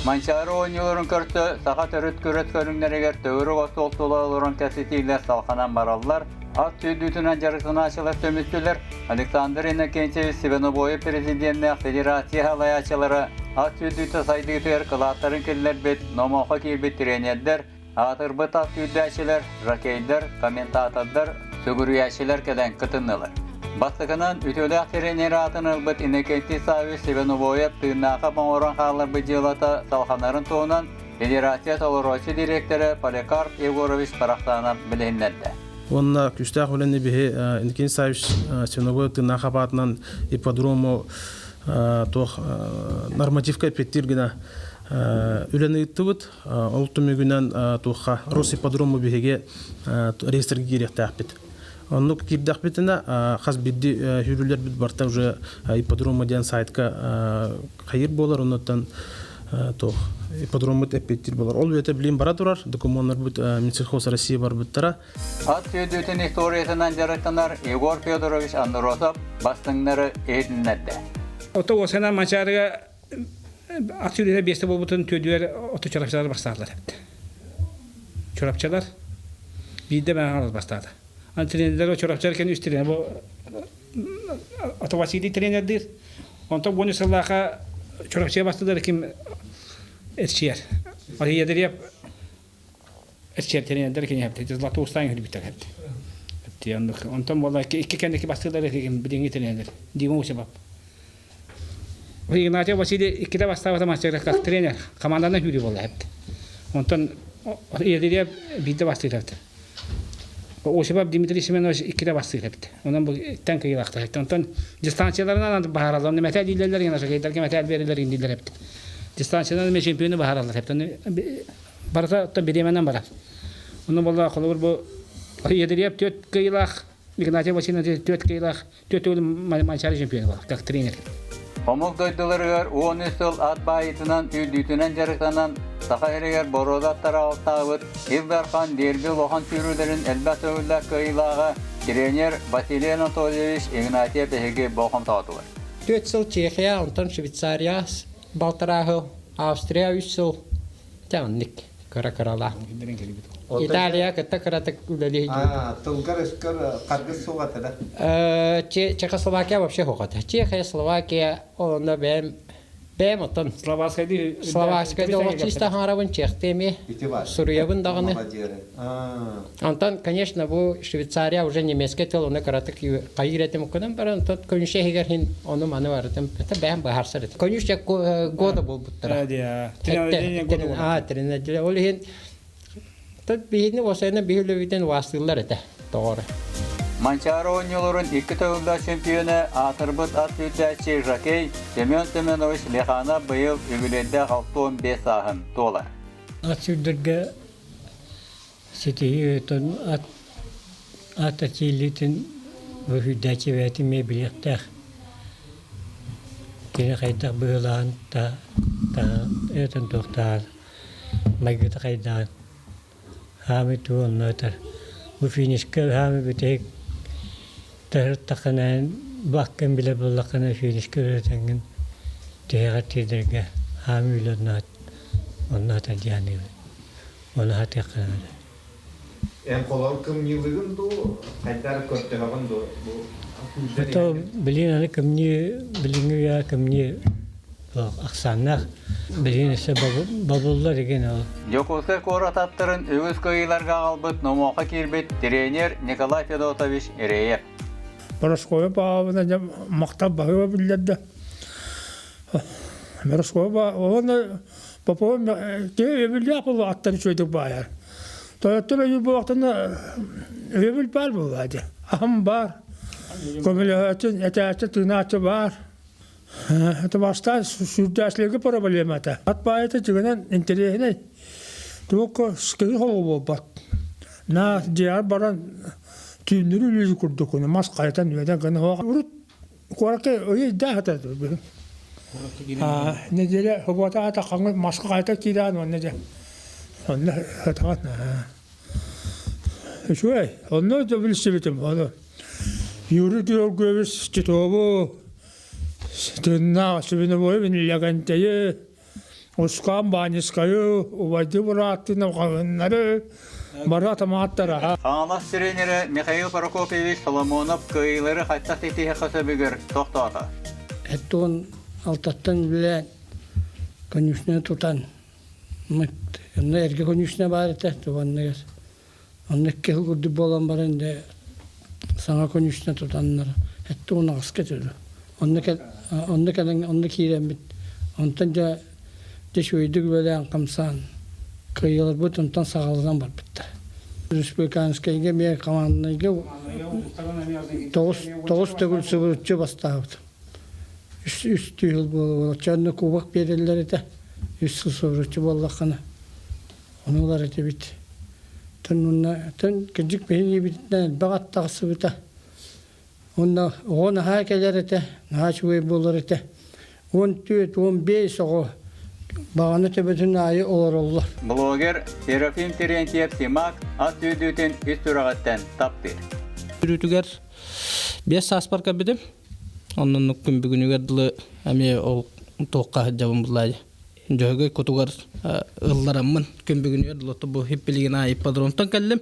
[SPEAKER 8] Mançarı oynuyorların körse sakat törüt körünleriger dögürük ostul tula olaran kepsetiler salkanan barallar. At tüydütünen jarısını açılır tömüstüler. Aleksandr Innokençevi Sivenoboy Prezidentine Federasiya halayaçıları at tüydütü saydıgıtır kılatların kirler bet nomoha kirbet trenedler. Atırbıt at tüydüçiler, rakeyder, komentatorlar, sögürüyçiler keden kıtınlılar. Bastıkının ütülük treneri atınılbıt Innokençi sahibi Sivenoboy tığınağa bağıran ağlar bıcılata salhanların toğunan Federasiya Toloroçi direktörü Polikarp Yegorovich Paraxtan'a bilinlerdi.
[SPEAKER 9] Онна күстәк үләнне бихе инкен сайыш сеногой тына хабатнан ипподрому тох нормативка петтир гына үләнне иттибит ол төмегүнән тоха рус ипподрому бихеге реестрге кирәктәкбит. Онны кирдәкбитенә хас бидди хүрүләр бит барта уже ипподрому дигән сайтка кайыр болар оннан тох ипподромут эппеттир болар. Ол өте билим бара турар. Документлар бут Минсельхоз Россия бар буттара.
[SPEAKER 8] At tüydütün historiyasından jarıktanlar Egor Fyodorovich Androsov bastınları eğitimlerde.
[SPEAKER 10] Oto o sene maçarıga at tüydüyle beste bu bütün tüydüler oto çorapçılar başlarlar hep. Çorapçılar bir de ben alır başladı. Antrenörler o çorapçılarken üstüne bu otovasili trenerdir. Ondan bunu sallaha çorapçıya başladılar kim erçiyer. O yedirip erçiyer trenerler kim yaptı. Zlatı ustayın hüdü biter hep. Diyandık. Ondan vallahi iki kendiki başladılar kim birinci trenerler. Diğim o sebep. O Ignatiy Vasili ikide başladı maçlara kalk trener. Komandandan hüdü vallahi hep. Ondan yedirip bir de başladı. O sebep Dimitri Simenov ikide başladı hep. Ondan bu tank yılaktı hep. Ondan distansiyalarından baharalar. Metal dillerler yana şekilde metal verirler indiler hep. Distansiyadan şampiyonu baharalar hep. Barata da biremenden barar. Ondan vallahi kolur bu yedirip 4 kıylak Ignatiy Vasil'in 4 kıylak 4 ölüm maçları şampiyonu var. Kalk trener.
[SPEAKER 8] Pamuk doydularıgar 10 yıl at bayitinden tüydütünen jarıktanan Sakayreger Borodatlara altağıt İlberkan derbi lohan sürülerin elbet öğülle kıyılağı trener Vasily Anatolyevich Ignatiy Behege boğum tağıtılar.
[SPEAKER 12] 4 yıl Çekya, ondan Şvitsarya, Baltaraho, Avstriya 3 yıl Tevnik, Karakarala. İtalya kıta karatık üleli.
[SPEAKER 1] Tulgar ıskır Kırgız soğatı da.
[SPEAKER 12] Çekoslovakya вообще hoğatı. Çekya, Slovakya, onda benim Бәм отын. Словакскайда ол чисто харавын чехтеме. Сурьевын дағыны. Антон, конечно, бұл Швейцария уже немецкий тел, оны қаратық қайыретім күнім бар, антон көніші егер хин оны маны бардым. Это бәм бағарсыр еді. Көніші года бұл бұттыра. Тренажер. Ол хин тот бейіне осайына бейілі вастылар еді. Doğru.
[SPEAKER 8] Манчары ойныларын 2 тәуілді чемпионы Атырбыт ат үтәчі Жакей Семен Семенович Лехана бұйыл үгілерді 6-15 ағын тола.
[SPEAKER 2] Ат сүрдірге сетеге өтін ат атилетін өйдәчі вәті ме білектәк. Кені қайдақ бұйылаған та өтін тоқтар. Майгыты қайдаған. Хамы туылын өтір. Bu finişkel hamı bitek tartakanan bakkan bile bullakana finişkel öğretengin teğat edirge hamı ülönat onu hata diyani onu hata yakanadı.
[SPEAKER 13] En kolay kım yılığın da haydar kötü havan da bu.
[SPEAKER 2] Hatta bilin anı kımni bilin ya kımni aksanlar bilin ise babullar igen o.
[SPEAKER 8] Yokuska Korat attırın öğüz köyülarga albıt nomoqa kirbet trener Nikolay Fedotович Ereyev.
[SPEAKER 10] Moroskoya bağına maktab bağı bildirdi. Moroskoya bağı ona papam ki evli yapılı atları söyledik bağır. Toyot'ta bu vaktinde evli var bu vardı. Ahım var. Komülüatın etaçı tırnaçı var. Это başta sürdürücülüğü problemata. Hatta çıkan internet çok sıkıntı oldu bak. Na diğer baran tünürü kurduk onu maskaytan neden kana o korku öyle daha da. Ne diye hobata ata kanı maskayta kiran o ne diye. Onlar hata. Şöyle onu da bilseydim onu. Yürü diyor göğüs kitabı. Тынна особенно воевин лягантае ускам банискаю уводи братына ганнары барата маттара.
[SPEAKER 8] Ханас тренері Михаил Прокопьевич Соломонов кыйлары хаттак тетихе хасабыгыр тоқтата.
[SPEAKER 2] Эттон алтаттан биле конюшня тутан. Мыт. Онна эрге конюшня бар эте туганнагас. Онна кел гурду болан барында саңа конюшня тутаннар. Эттон аска түлү. Ondan kiremit. Ondan da şöydük böyle kamsan. Kıyılar bu ondan sağlıdan var bitti. Respublikanskayga me komandayga toğuz tegül sıvırıcı bastağıdı. Üstü yıl bolu. Çanlı kubak verirler de. Üstü sıvırıcı bollakana. Onunlar ete bitti. Tın küçük beyni bittiğinden bağat tağısı bitti. Ona hakeler ete, haçuve bulur ete. 14-15 o bağını tebetün ayı olur olur.
[SPEAKER 8] Blogger Serafim Terentiev Simak at düdütün üstüragattan taptır.
[SPEAKER 9] Rütüger 5 asparka bidim. Onun nukun bugünü gardılı ame ol toqqa javım bulaydı. Joge kutugar ıllarımın gün bugünü gardılı bu hippiligin ayı padrontan kallim.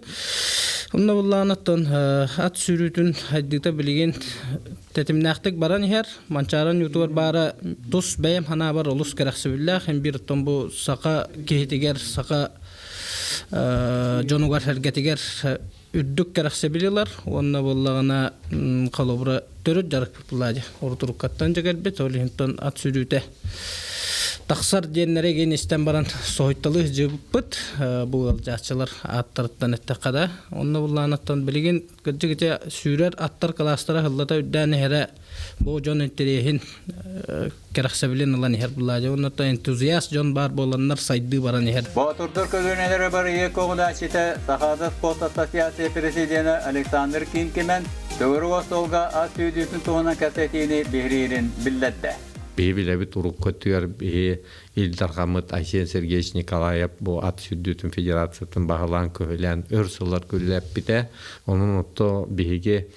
[SPEAKER 9] Onunla bulanattan at sürütün haddita bilgin tetimnaqtık baran her mançaran yutuvar bara tus beyem hana bar olus kereksibillah hem bir tombu saka kehitiger saka jonugar hergetiger üddük kereksibililer onunla bulağına kalobra törüt jarık buladı orturukattan jagelbet olihintan at sürüte Taqsar jenere gen istem baran soytalı jıbıt bu aljaçılar attardan ettaqada. Onna bullanattan bilgin gıcıgıca sürer attar klaslara hıllata üddän here bu jon enterehin keraksebilen alan her bulaja. Onna ta entuziast jon bar bolanlar saydı baran her.
[SPEAKER 8] Bu turdur kölünelere bar yekoğda çite Sahada Sport Asosiasiyası Presidenti Alexander Kinkimen Doğru Solga Asüdüsün tuğuna kasetini Behri'nin billedde.
[SPEAKER 14] Бейбилебит урук көтүгөр Илдар Хамыт Айсен Сергеевич Николаев бу ат сүрдүтүн федерациятын багылан көһөлөн өрсөлөр күллеп бите. Онун отто биге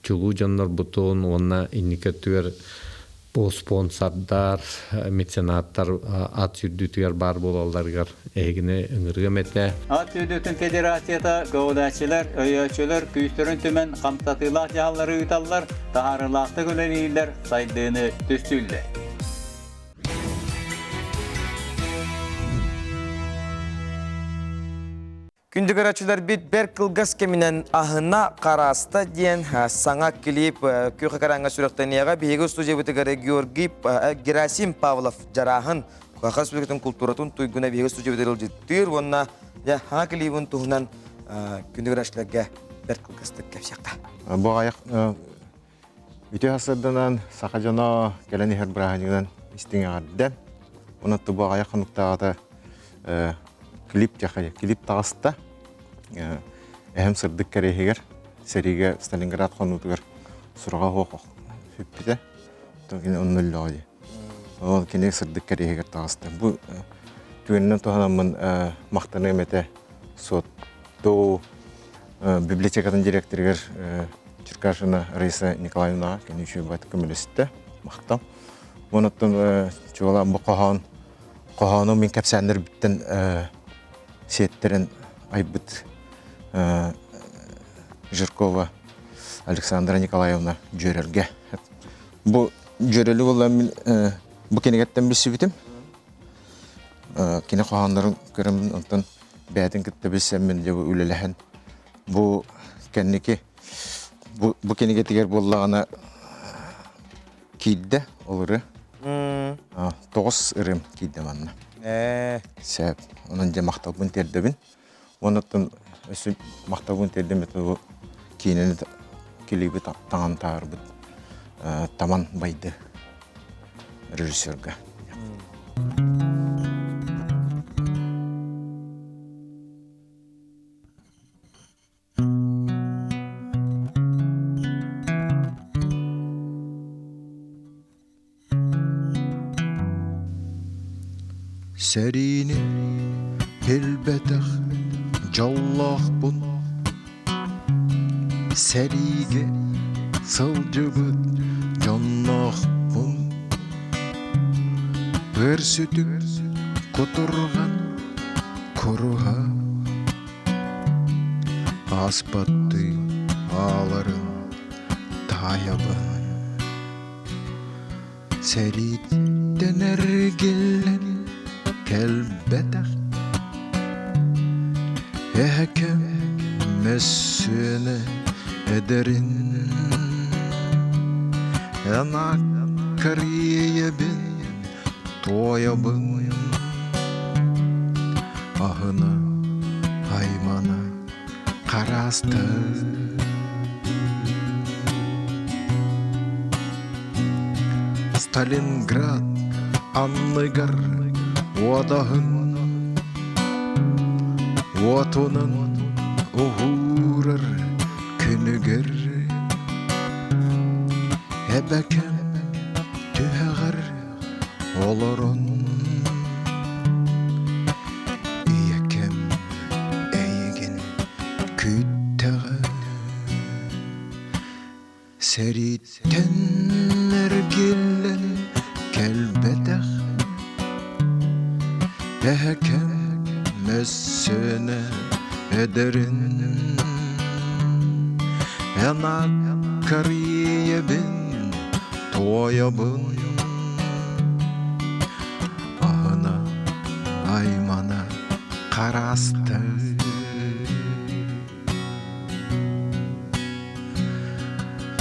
[SPEAKER 14] чулуу жандар бутун онна инникетүгөр бу спонсордар, меценаттар ат сүрдүтүгөр бар болаларгар эгине ыңыргымете.
[SPEAKER 8] At Südütün Federasiyata Gövdaçılar, Öyöçüler, Küstürün tümen kamsatılak jahalları yutallar, taharılakta göleliler saydığını düstüldü.
[SPEAKER 1] Күндігір açılar бит бер кылгас кемінен ahına қараста ден саңа клип көйқі қараңға сүректенеға бейгі студия бітігері Герасим Павлов жарағын Қоқас Республикатын культуратын туйгуна бейгі студия бітігері жеттір. Онна аңа клипін туғынан күндігір açыларға бер кылгастық кәпсияқта.
[SPEAKER 6] Бұл аяқ үте асырдынан сақажана кәләні хер бірағанығынан істің ағарды. Онатты бұл аяқ қанықтағады клип тағысты әхім сырдық кәрейгер сәріге Сталинград қонутығыр сұрға хоқ хүппіде оның өлі ғады. Ол кене сырдық кәрейгер тағысты. Бұл түгенінен тұғанамын мақтаны әметі сотты библиотекатын директоргер Черкашина Раиса Николаевна кене үші бәті көмілесітті мақтам. Онаттың чуғалан бұл қоғаның мен кәпсәндір біттін сеттерін айбыт Жиркова Александра Николаевна жөрелге. Бұл жөрелі болған мен бұл кенегеттен білсі бітім. Кене қоғандарын көрімін онтан бәдін күтті білсем мен де өлеліхін. Бұл кенегеттігер болағына кейді олыры. 9 ырым кейді манна. Сәп, оның де мақтабын тердебін. Онықтың өсі мақтабын тердем еті кейінені келейбі таңан тағыр бұд. Таман байды режиссерға.
[SPEAKER 11] Сәріне елбәтіқ жаллақ бұн Сәриге сылжыбыт жоннақ бұн Бір сүтік құтырған құруға Аспатты аларын тайабын Сәриттен әргелен Kelbetək Ehkem mesüne ederin Yanak kariyebin Toyabın Ahına haymana karastı Stalingrad anlıgar Odahın Otunun uğurur künügür Ebekem tüheğer olurun Yekem eygin kütteğer Seritten ergillen kelbedeğ Ehkem mesene ederin Yanak kariyebin toyabın Ahına aymana karastı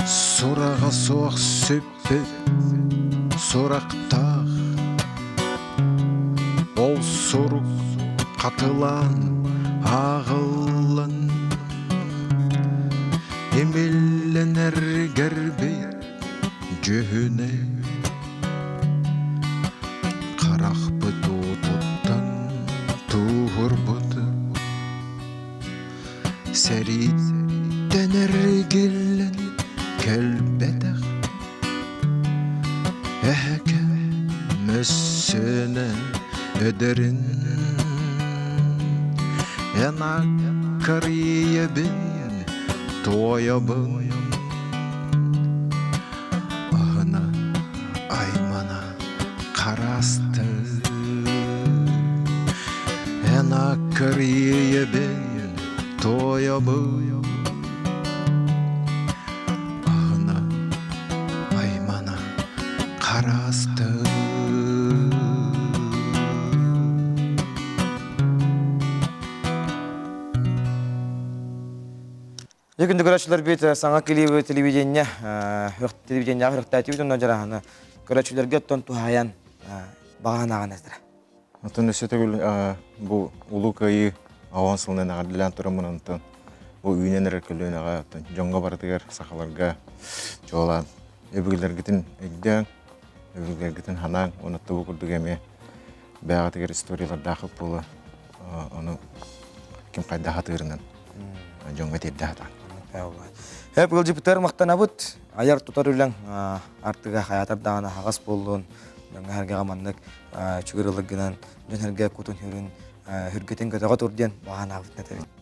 [SPEAKER 11] Sorağa soğuk süppet soraktağ Ol soruk katılan ağılın Emillener gerbi cühüne Karak bıdı tuttan tuğur bıdı Seritten ergillen kelbedek Ehke mesene ederin Yanak kariyebin toyabın Ahına aymana karastı Yanak kariyebin toyabın Ahına aymana karastı
[SPEAKER 1] Екінді көрәтшілер бет саңа келейбі телевидение хүріқтәті бет ондан жарағаны көрәтшілерге оттон тухаян баған аған әздірі.
[SPEAKER 6] Атын өсі төгіл бұл ұлы көйі ауан сылынан ағадылан тұрамын антын. Бұл үйінен әркілуін аға жоңға бардығар сақаларға жоғалан. Өбігілергітін әйден, өбігілергітін ханаң, онытты бұл күрдіг әме бәғатығар историялар дақып болы, оны кем қайда хатығырынан жоңға тедді хатан.
[SPEAKER 1] Әп ғыл жіпітер мақтан абыт, аяр тұтар үлің артыға хаятар дағына хағас болуын, жаңға әрге ғаманлық чүгірілігінен, жөн әрге күтін хүрін, хүргетін көтіға тұрден баған абыт нәтәбет.